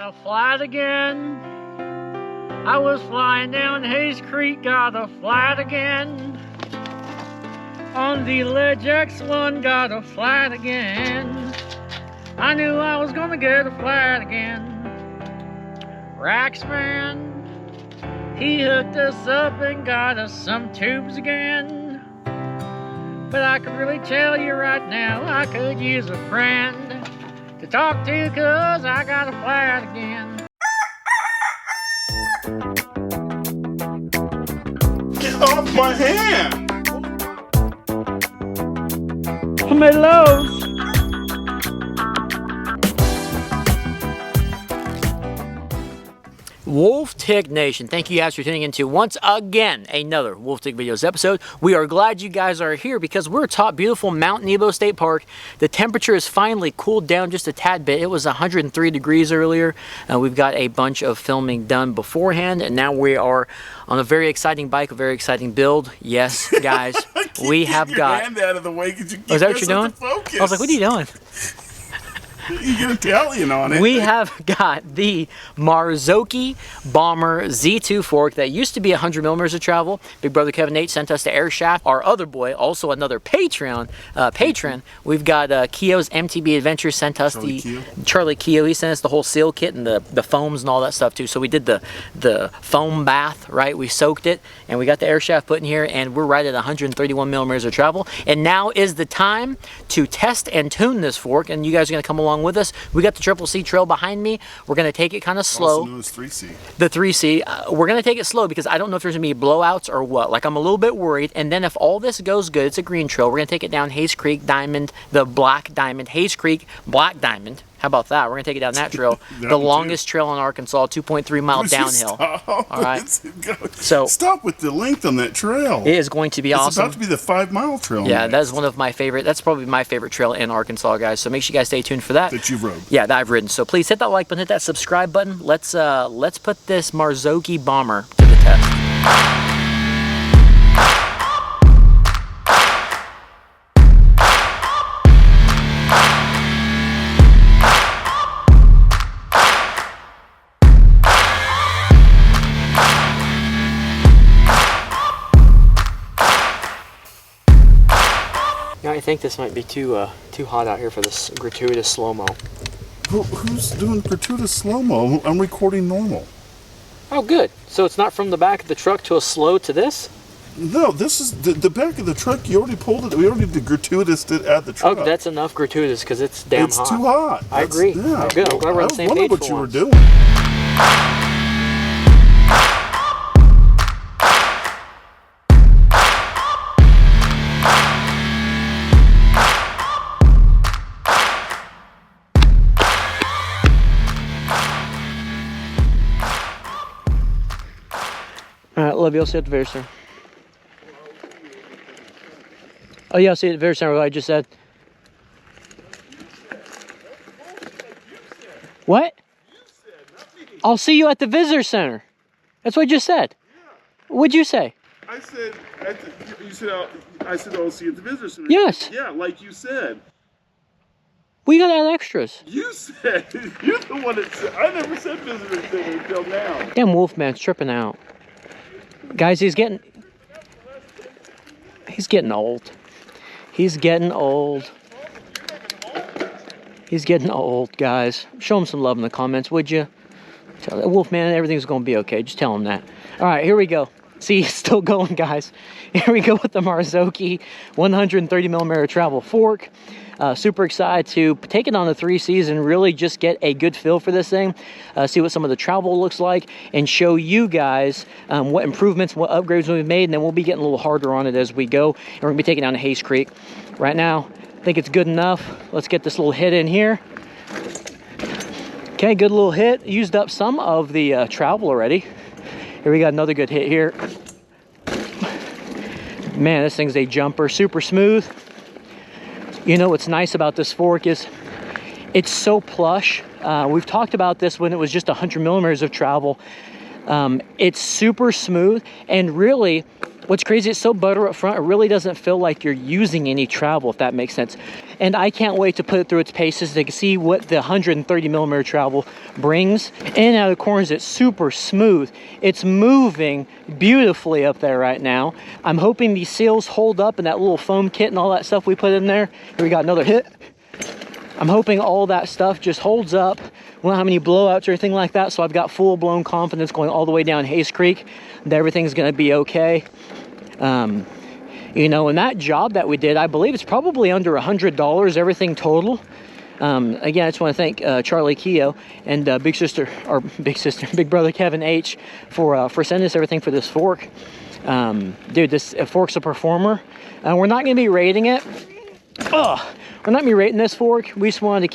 a flat again. I was flying down Hayes Creek, got a flat again. On the Ledge X1, got a flat again. I knew I was gonna get a flat again. Raxman, he hooked us up and got us some tubes again. But I could really tell you right now, I could use a friend to talk to, cause I got a flat again. Get off my hand! Tomatoes! Wolf Tick Nation, thank you guys for tuning into once again another Wolf Tick Videos episode. We are glad you guys are here because we're atop beautiful Mount Nebo State Park. The temperature has finally cooled down just a tad bit. It was 103 degrees earlier. We've got a bunch of filming done beforehand, and now we are on a very exciting bike, a very exciting build. Yes, guys, we have got. Hand out of the way, could you is that what you're doing? I was like, what are you doing? You get Italian on it. We have got the Marzocchi Bomber Z2 fork that used to be 100 millimeters of travel. Big brother Kevin H sent us the Airshaft. Our other boy, also another patron. We've got Keo's MTB Adventures sent us Charlie Keo. He sent us the whole seal kit and the foams and all that stuff too. So we did the foam bath, right? We soaked it and we got the Airshaft put in here, and we're right at 131 millimeters of travel. And now is the time to test and tune this fork, and you guys are going to come along with us. We got the Triple C trail behind me. We're going to take it kind of slow. Also known as 3C. The 3C. We're going to take it slow because I don't know if there's going to be blowouts or what. Like, I'm a little bit worried. And then if all this goes good, it's a green trail. We're going to take it down Hayes Creek Diamond, the Black Diamond, Hayes Creek Black Diamond. How about that? We're going to take it down that trail. The longest trail in Arkansas, 2.3 mile downhill. All right. So stop with the length on that trail. It is going to be awesome. It's about to be the 5 mile trail. Yeah, that is one of my favorite. That's probably my favorite trail in Arkansas, guys. So make sure you guys stay tuned for that. That you've rode. Yeah, that I've ridden. So please hit that like button, hit that subscribe button. Let's put this Marzocchi Bomber to the test. I think this might be too hot out here for this gratuitous slow-mo. Who's doing gratuitous slow-mo? I'm recording normal. Oh, good. So it's not from the back of the truck to a slow to this? No, this is the back of the truck. You already pulled it. We already did gratuitous at the truck. Oh, that's enough gratuitous because it's damn hot. It's too hot. I agree. Yeah. Good. I'm glad we're on the same page. I was wondering what you were doing. Alright, love you. I'll see you at the very center. Oh yeah, I'll see you at the very center, what I just said. What? I'll see you at the visitor center. That's what I just said. What'd you say? I said, I said I'll see you at the visitor center. Yes. Yeah, like you said. We got add extras. You said, you're the one that said, I never said visitor center until now. Damn Wolfman's tripping out. Guys, he's getting old. He's getting old. He's getting old, guys. Show him some love in the comments, would you? Tell that Wolfman everything's going to be okay. Just tell him that. All right, here we go. See, it's still going, guys. Here we go with the Marzocchi 130 millimeter travel fork. Super excited to take it on the 3Cs and really just get a good feel for this thing. See what some of the travel looks like and show you guys what improvements, what upgrades we've made. And then we'll be getting a little harder on it as we go. And we're going to be taking down to Hayes Creek. Right now, I think it's good enough. Let's get this little hit in here. Okay, good little hit. Used up some of the travel already. Here we got another good hit here. Man, this thing's a jumper. Super smooth. You know what's nice about this fork is it's so plush. We've talked about this when it was just 100 millimeters of travel. It's super smooth, and really what's crazy, it's so butter up front, it really doesn't feel like you're using any travel, if that makes sense. and I can't wait to put it through its paces to see what the 130mm travel brings. In and out of the corners, it's super smooth. It's moving beautifully up there right now. I'm hoping these seals hold up and that little foam kit and all that stuff we put in there. Here we got another hit. I'm hoping all that stuff just holds up. We don't have any blowouts or anything like that, so I've got full-blown confidence going all the way down Hayes Creek that everything's going to be okay. You know, and that job that we did, I believe it's probably under $100, everything total. Again, I just want to thank Charlie Keogh and Big Brother Kevin H for sending us everything for this fork. Dude, this fork's a performer. We're not going to be rating it. We're not going to be rating this fork. We just wanted to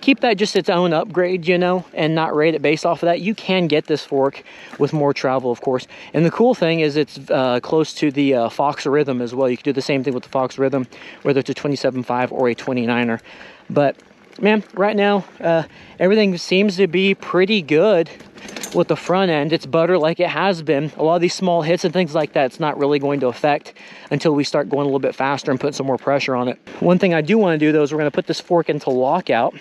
keep that just its own upgrade, you know, and not rate it based off of that. You can get this fork with more travel, of course. And the cool thing is it's close to the Fox Rhythm as well. You can do the same thing with the Fox Rhythm, whether it's a 27.5 or a 29er. But, man, right now, everything seems to be pretty good with the front end. It's butter like it has been. A lot of these small hits and things like that, it's not really going to affect until we start going a little bit faster and put some more pressure on it. One thing I do want to do, though, is we're going to put this fork into lockout.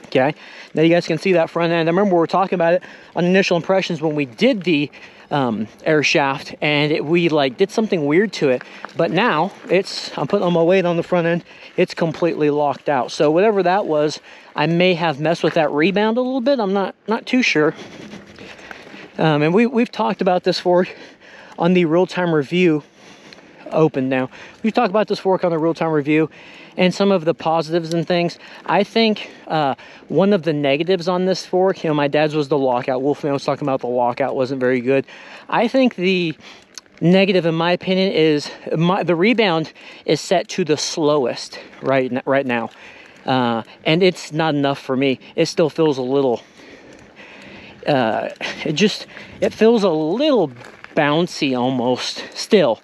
Okay, now you guys can see that front end. I remember we were talking about it on initial impressions when we did the Airshaft, and we like did something weird to it. But now I'm putting all my weight on the front end. It's completely locked out. So whatever that was, I may have messed with that rebound a little bit. I'm not too sure. And we've talked about this fork on the real-time review. Open now. We've talked about this fork on the real-time review and some of the positives and things. I think one of the negatives on this fork, you know, my dad's was the lockout. Wolfman was talking about the lockout wasn't very good. I think the negative, in my opinion, is the rebound is set to the slowest right now, and it's not enough for me. It still feels a little. It feels a little bouncy almost still.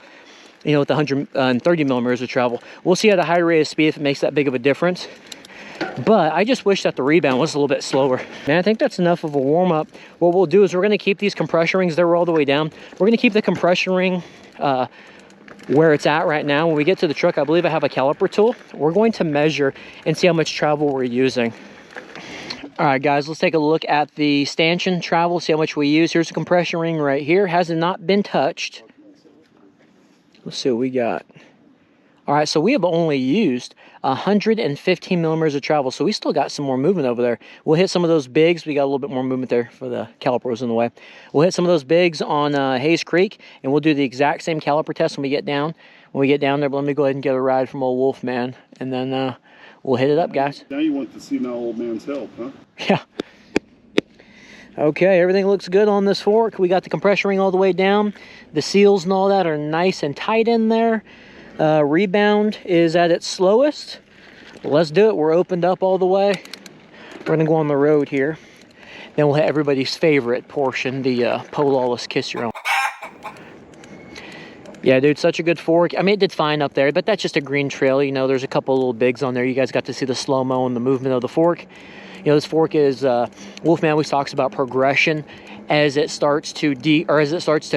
You know, with the 130mm of travel. We'll see at a high rate of speed if it makes that big of a difference. But I just wish that the rebound was a little bit slower. Man, I think that's enough of a warm-up. What we'll do is we're going to keep these compression rings, they're all the way down. We're going to keep the compression ring where it's at right now. When we get to the truck, I believe I have a caliper tool. We're going to measure and see how much travel we're using. All right, guys, let's take a look at the stanchion travel, see how much we use. Here's the compression ring right here. Has not been touched. Let's see what we got. All right, so we have only used 115mm of travel, so we still got some more movement over there. We'll hit some of those bigs. We got a little bit more movement there for the caliper was in the way. We'll hit some of those bigs on Hayes Creek, and we'll do the exact same caliper test when we get down. When we get down there, but let me go ahead and get a ride from old Wolfman, and then we'll hit it up, guys. Now you want to see my old man's help, huh? Yeah. Okay, everything looks good on this fork. We got the compression ring all the way down. The seals and all that are nice and tight in there. Rebound is at its slowest. Let's do it. We're opened up all the way. We're going to go on the road here. Then we'll hit everybody's favorite portion, the Polawless Kiss Your Own. Yeah, dude, such a good fork. I mean, it did fine up there, but that's just a green trail. You know, there's a couple little bigs on there. You guys got to see the slow-mo and the movement of the fork. You know, this fork is, Wolfman always talks about progression. As it starts to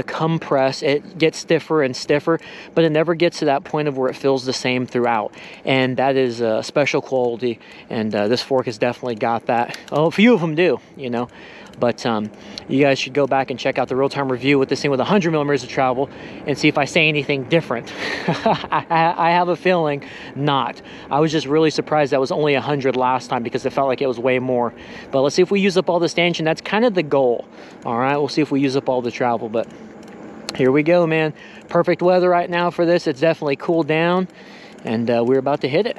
compress, it gets stiffer and stiffer, but it never gets to that point of where it feels the same throughout. And that is a special quality, and this fork has definitely got that. Oh, a few of them do, you know. But you guys should go back and check out the real-time review with this thing with 100mm of travel and see if I say anything different. I have a feeling not. I was just really surprised that was only 100 last time because it felt like it was way more. But let's see if we use up all the stanchion. That's kind of the goal. All right, we'll see if we use up all the travel. But here we go, man. Perfect weather right now for this. It's definitely cooled down, and we're about to hit it.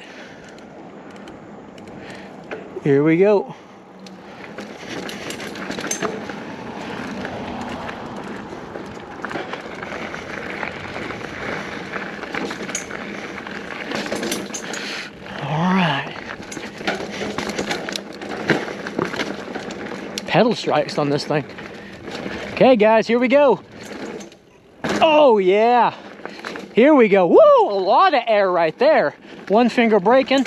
Here we go. Pedal strikes on this thing. Okay, guys, here we go. Oh, yeah. Here we go. Woo! A lot of air right there. One finger braking.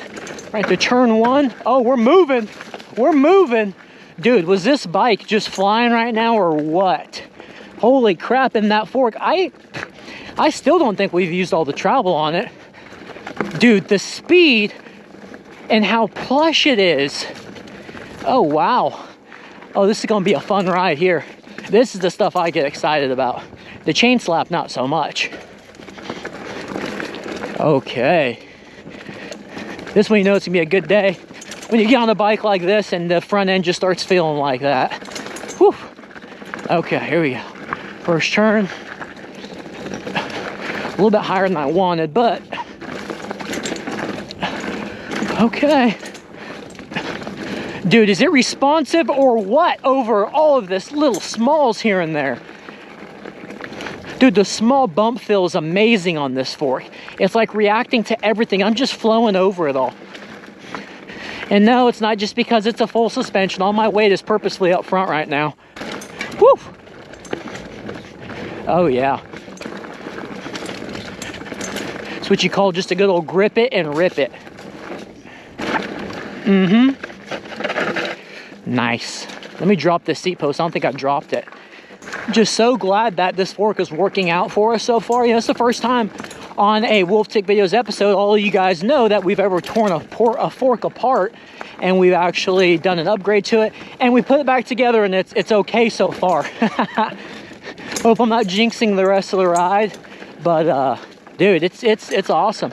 Right to turn one. Oh, we're moving. We're moving. Dude, was this bike just flying right now or what? Holy crap, in that fork. I still don't think we've used all the travel on it. Dude, the speed and how plush it is. Oh, wow. Oh, this is gonna be a fun ride here. This is the stuff I get excited about. The chain slap, not so much. Okay. This one, you know it's gonna be a good day. When you get on a bike like this and the front end just starts feeling like that. Whew. Okay, here we go. First turn. A little bit higher than I wanted, but okay. Dude, is it responsive or what over all of this little smalls here and there? Dude, the small bump feel is amazing on this fork. It's like reacting to everything. I'm just flowing over it all. And no, it's not just because it's a full suspension. All my weight is purposefully up front right now. Woo! Oh yeah. It's what you call just a good old grip it and rip it. Mm-hmm. Nice. Let me drop this seat post. I don't think I dropped it. Just so glad that this fork is working out for us so far. You know, it's the first time on a Wolf Tick Videos episode, all of you guys know that we've ever torn a fork apart, and we've actually done an upgrade to it, and we put it back together, and it's okay so far. Hope I'm not jinxing the rest of the ride, but dude, it's awesome.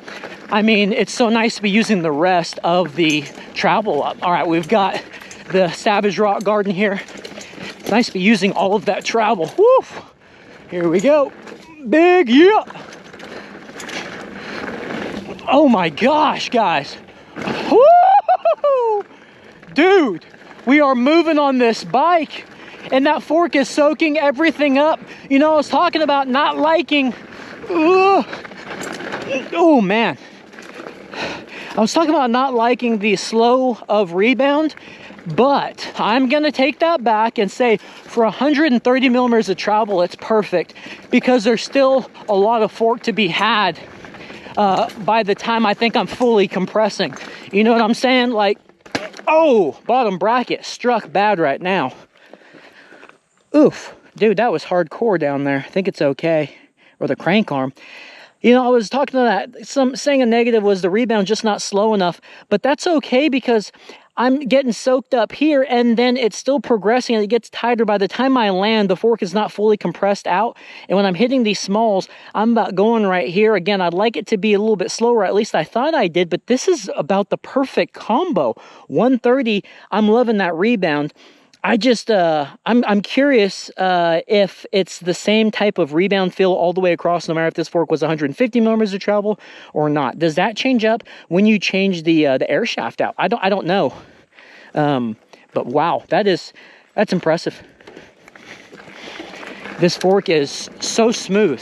I mean, it's so nice to be using the rest of the travel up. All right, we've got the Savage Rock Garden here. It's nice to be using all of that travel. Woo! Here we go. Big yeah. Oh my gosh, guys. Woo! Dude, we are moving on this bike, and that fork is soaking everything up. You know, I was talking about not liking... Oh man. I was talking about not liking the slow of rebound, but I'm gonna take that back and say for 130 millimeters of travel, it's perfect, because there's still a lot of fork to be had by the time I think I'm fully compressing. You know what I'm saying? Like, oh, bottom bracket struck bad right now. Oof, dude, that was hardcore down there. I think it's okay. Or the crank arm. You know, I was talking to that, saying a negative was the rebound just not slow enough, but that's okay because I'm getting soaked up here, and then it's still progressing and it gets tighter. By the time I land, the fork is not fully compressed out, and when I'm hitting these smalls, I'm about going right here. Again, I'd like it to be a little bit slower, at least I thought I did, but this is about the perfect combo. 130, I'm loving that rebound. I just, I'm curious if it's the same type of rebound feel all the way across, no matter if this fork was 150 millimeters of travel or not. Does that change up when you change the Airshaft out? I don't know. But wow, that's impressive. This fork is so smooth.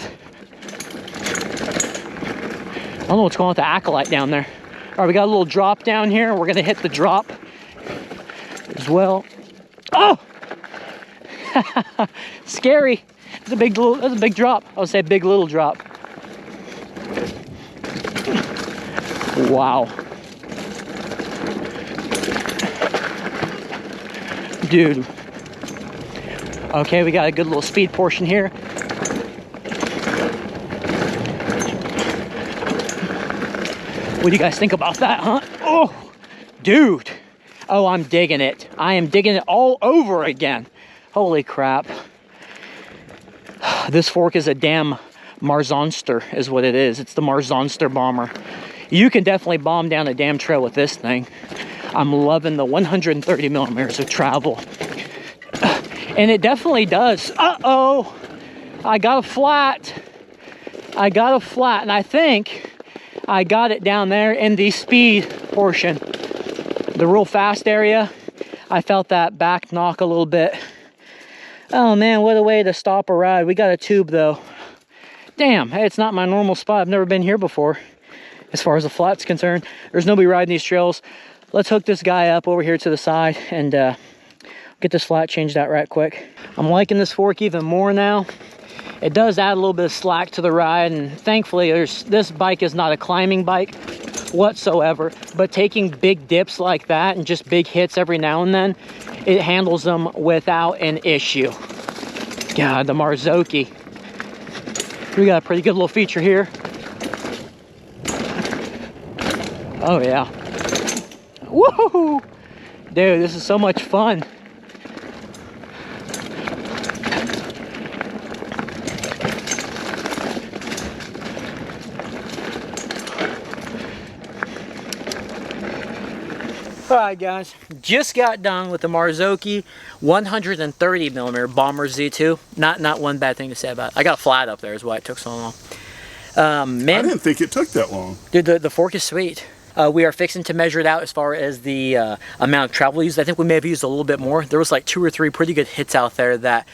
I don't know what's going on with the Acolyte down there. All right, we got a little drop down here. We're gonna hit the drop as well. Oh, scary. That's a big drop. I would say big little drop. Wow. Dude. Okay, we got a good little speed portion here. What do you guys think about that, huh? Oh, dude. Oh, I'm digging it. I am digging it all over again. Holy crap. This fork is a damn Marzonster is what it is. It's the Marzonster Bomber. You can definitely bomb down a damn trail with this thing. I'm loving the 130 millimeters of travel. And it definitely does. Uh-oh. I got a flat. And I think I got it down there in the speed portion. The real fast area, I felt that back knock a little bit. Oh man, what a way to stop a ride. We got a tube though. Damn, hey, it's not my normal spot. I've never been here before. As far as the flat's concerned, there's nobody riding these trails. Let's hook this guy up over here to the side and get this flat changed out right quick. I'm liking this fork even more now. It does add a little bit of slack to the ride, and thankfully this bike is not a climbing bike whatsoever, but taking big dips like that and just big hits every now and then, it handles them without an issue. God, the Marzocchi. We got a pretty good little feature here. Oh yeah. Woohoo! Dude, this is so much fun. Alright guys, just got done with the Marzocchi 130mm Bomber Z2. Not one bad thing to say about it. I got a flat up there is why it took so long. Man, I didn't think it took that long. Dude, the fork is sweet. We are fixing to measure it out as far as the amount of travel used. I think we may have used a little bit more. There was like 2 or 3 pretty good hits out there that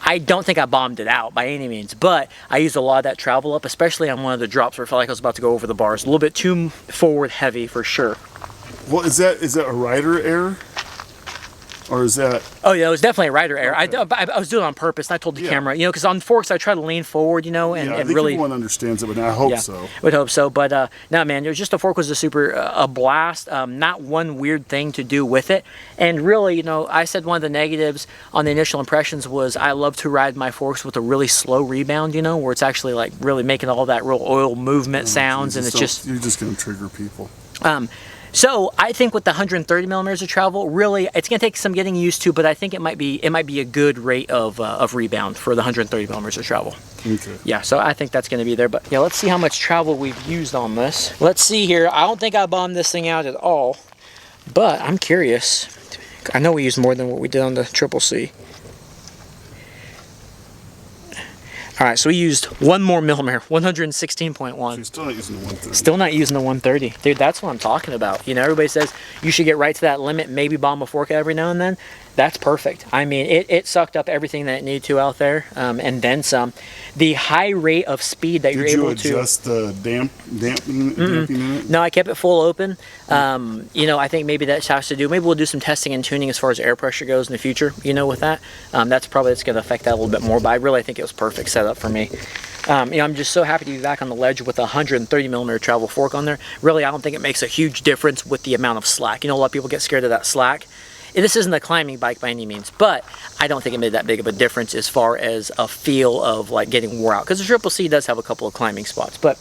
I don't think I bombed it out by any means, but I used a lot of that travel up, especially on one of the drops where I felt like I was about to go over the bars. A little bit too forward heavy for sure. Well, is that a rider error? Or is that... Oh yeah, it was definitely a rider error. Okay. I was doing it on purpose, and I told the camera, you know, because on forks I try to lean forward, you know, and, I and think really... everyone understands it, but I hope so. Would hope so, but no man, it was just, the fork was a super, a blast. Not one weird thing to do with it. And really, you know, I said one of the negatives on the initial impressions was I love to ride my forks with a really slow rebound, you know, where it's actually like really making all that real oil movement sounds, and it's just... You're just going to trigger people. So I think with the 130mm of travel, really, it's going to take some getting used to, but I think it might be a good rate of rebound for the 130mm of travel. Okay. Yeah, so I think that's going to be there. But yeah, let's see how much travel we've used on this. Let's see here. I don't think I bombed this thing out at all, but I'm curious. I know we used more than what we did on the Triple C. All right, so we used one more millimeter, 116.1. So you're still not using the 130. Still not using the 130. Dude, that's what I'm talking about. You know, everybody says you should get right to that limit, maybe bomb a fork every now and then. That's perfect. I mean, it sucked up everything that it needed to out there, and then some. The high rate of speed that you're able to... Did you adjust the damping in it? No, I kept it full open. You know, I think maybe that has to do... Maybe we'll do some testing and tuning as far as air pressure goes in the future, you know, with that. That's probably going to affect that a little bit more, but I really think it was perfect setup for me. You know, I'm just so happy to be back on the ledge with a 130mm travel fork on there. Really, I don't think it makes a huge difference with the amount of slack. You know, a lot of people get scared of that slack. This isn't a climbing bike by any means, but I don't think it made that big of a difference as far as a feel of like getting wore out, because the Triple C does have a couple of climbing spots. But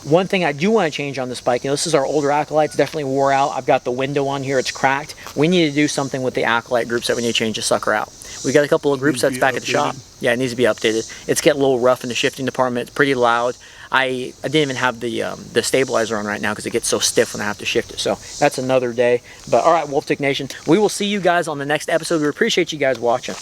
one thing I do want to change on this bike, you know, this is our older Acolyte, it's definitely wore out. I've got the window on here, it's cracked. We need to do something with the Acolyte groups that we need to change the sucker out. We got a couple of groups that's back at the shop. Yeah, it needs to be updated. It's getting a little rough in the shifting department. It's pretty loud. I didn't even have the stabilizer on right now because it gets so stiff when I have to shift it. So that's another day. But all right, Wolftick Nation, we will see you guys on the next episode. We appreciate you guys watching.